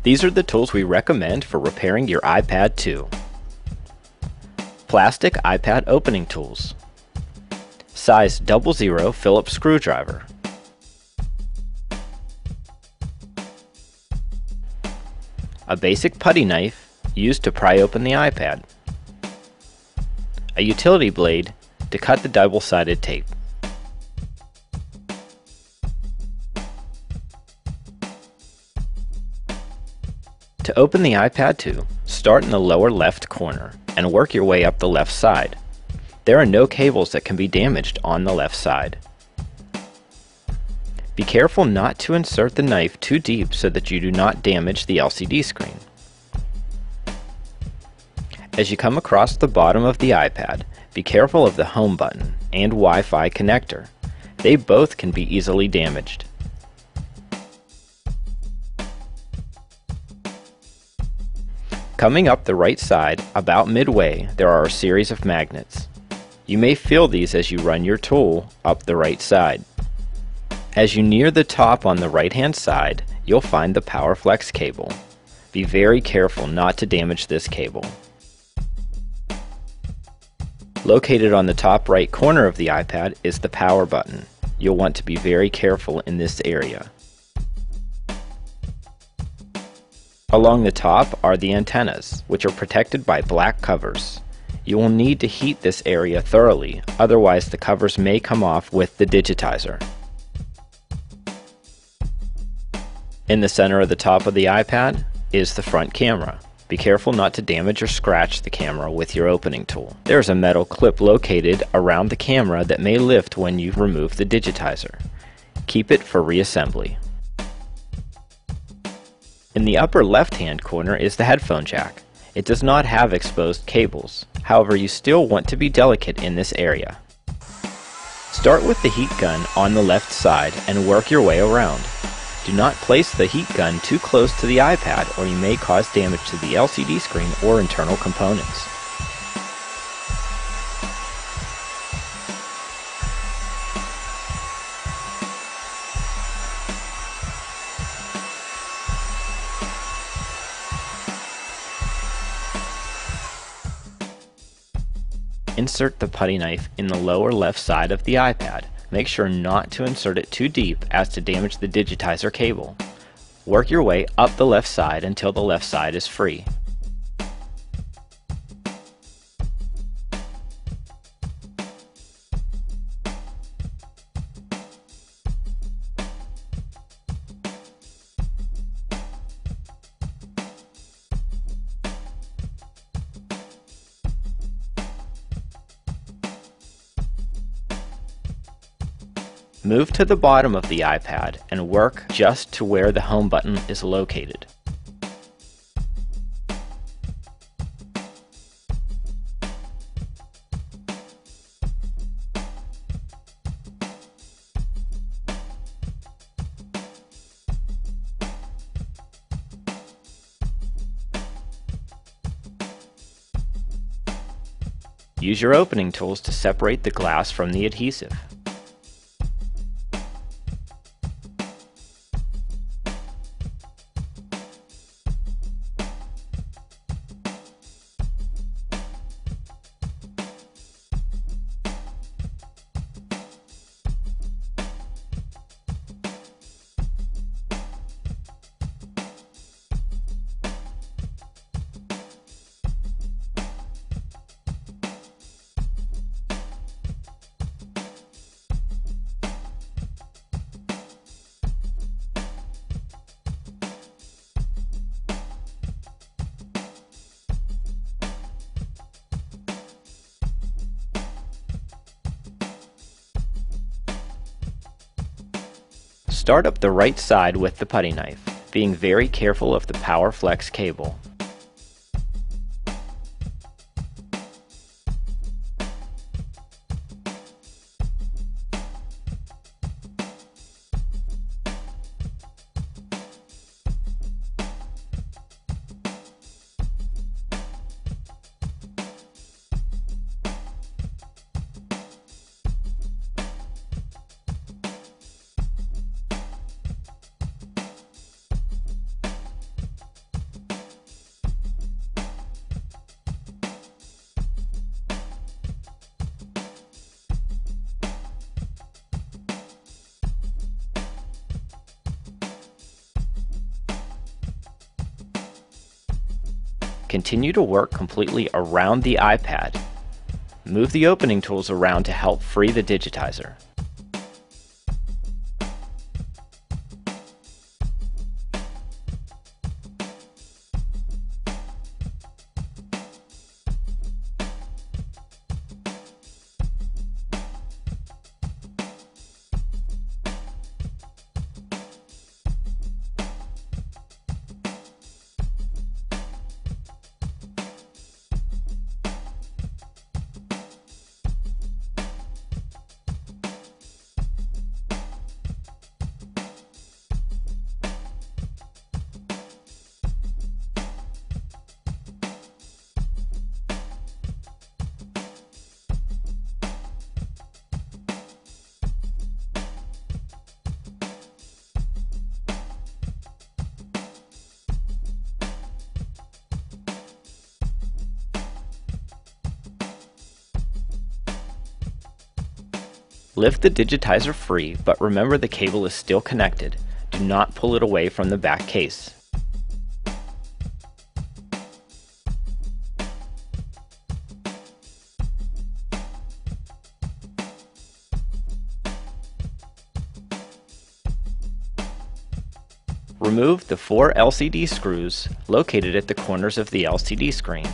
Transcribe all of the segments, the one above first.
These are the tools we recommend for repairing your iPad 2. Plastic iPad opening tools. Size 00 Phillips screwdriver. A basic putty knife used to pry open the iPad. A utility blade to cut the double-sided tape. To open the iPad 2, start in the lower left corner and work your way up the left side. There are no cables that can be damaged on the left side. Be careful not to insert the knife too deep so that you do not damage the LCD screen. As you come across the bottom of the iPad, be careful of the home button and Wi-Fi connector. They both can be easily damaged. Coming up the right side, about midway, there are a series of magnets. You may feel these as you run your tool up the right side. As you near the top on the right-hand side, you'll find the PowerFlex cable. Be very careful not to damage this cable. Located on the top right corner of the iPad is the power button. You'll want to be very careful in this area. Along the top are the antennas, which are protected by black covers. You will need to heat this area thoroughly, otherwise the covers may come off with the digitizer. In the center of the top of the iPad is the front camera. Be careful not to damage or scratch the camera with your opening tool. There is a metal clip located around the camera that may lift when you remove the digitizer. Keep it for reassembly. In the upper left-hand corner is the headphone jack. It does not have exposed cables. However, you still want to be delicate in this area. Start with the heat gun on the left side and work your way around. Do not place the heat gun too close to the iPad or you may cause damage to the LCD screen or internal components. Insert the putty knife in the lower left side of the iPad. Make sure not to insert it too deep as to damage the digitizer cable. Work your way up the left side until the left side is free. Move to the bottom of the iPad and work just to where the home button is located. Use your opening tools to separate the glass from the adhesive. Start up the right side with the putty knife, being very careful of the PowerFlex cable. Continue to work completely around the iPad. Move the opening tools around to help free the digitizer. Lift the digitizer free, but remember the cable is still connected. Do not pull it away from the back case. Remove the 4 LCD screws located at the corners of the LCD screen.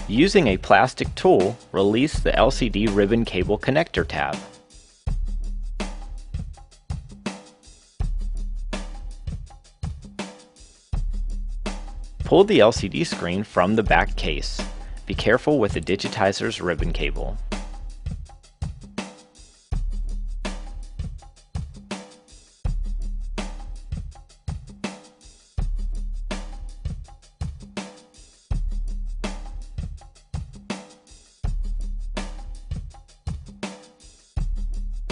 Using a plastic tool, release the LCD ribbon cable connector tab. Pull the LCD screen from the back case. Be careful with the digitizer's ribbon cable.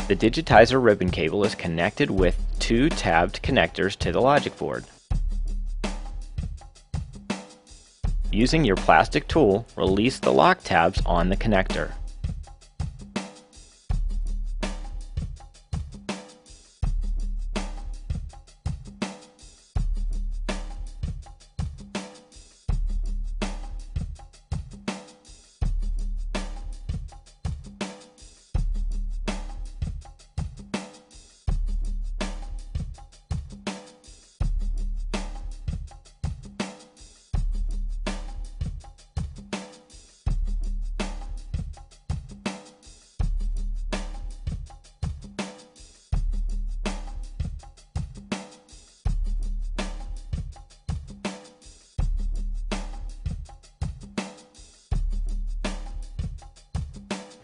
The digitizer ribbon cable is connected with 2 tabbed connectors to the logic board. Using your plastic tool, release the lock tabs on the connector.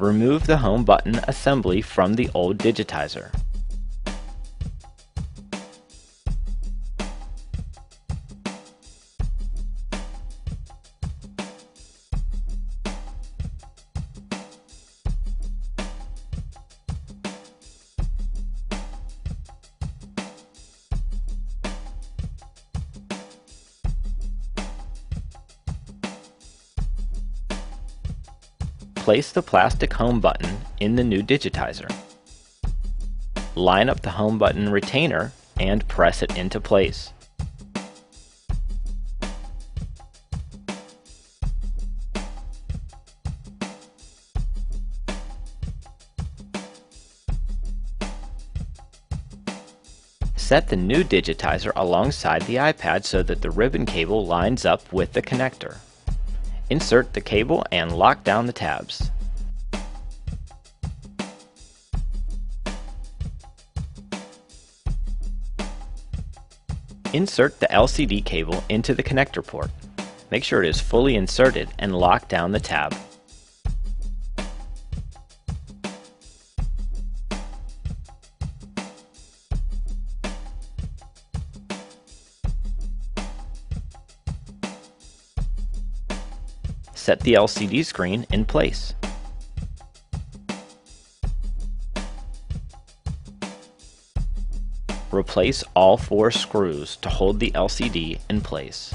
Remove the home button assembly from the old digitizer. Place the plastic home button in the new digitizer. Line up the home button retainer and press it into place. Set the new digitizer alongside the iPad so that the ribbon cable lines up with the connector. Insert the cable and lock down the tabs. Insert the LCD cable into the connector port. Make sure it is fully inserted and lock down the tab. Set the LCD screen in place. Replace all 4 screws to hold the LCD in place.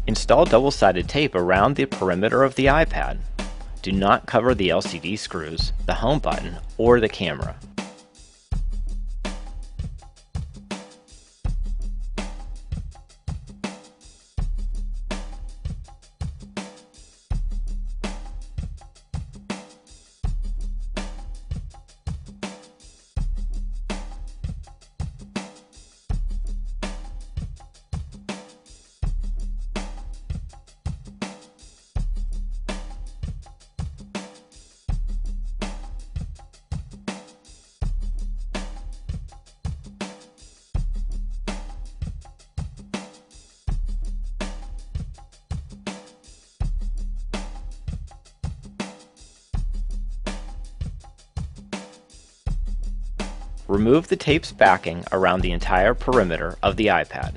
Install double-sided tape around the perimeter of the iPad. Do not cover the LCD screws, the home button, or the camera. Remove the tape's backing around the entire perimeter of the iPad.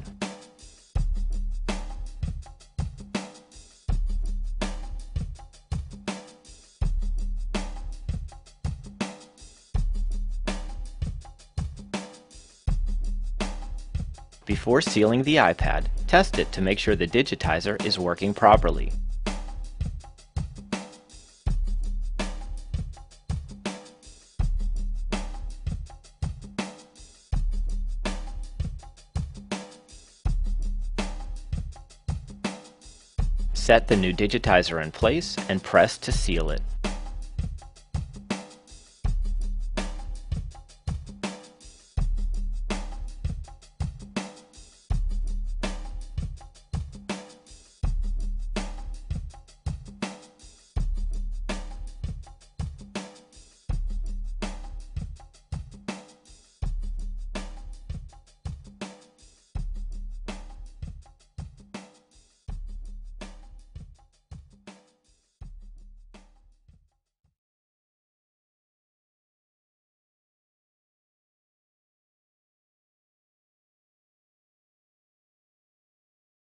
Before sealing the iPad, test it to make sure the digitizer is working properly. Set the new digitizer in place and press to seal it.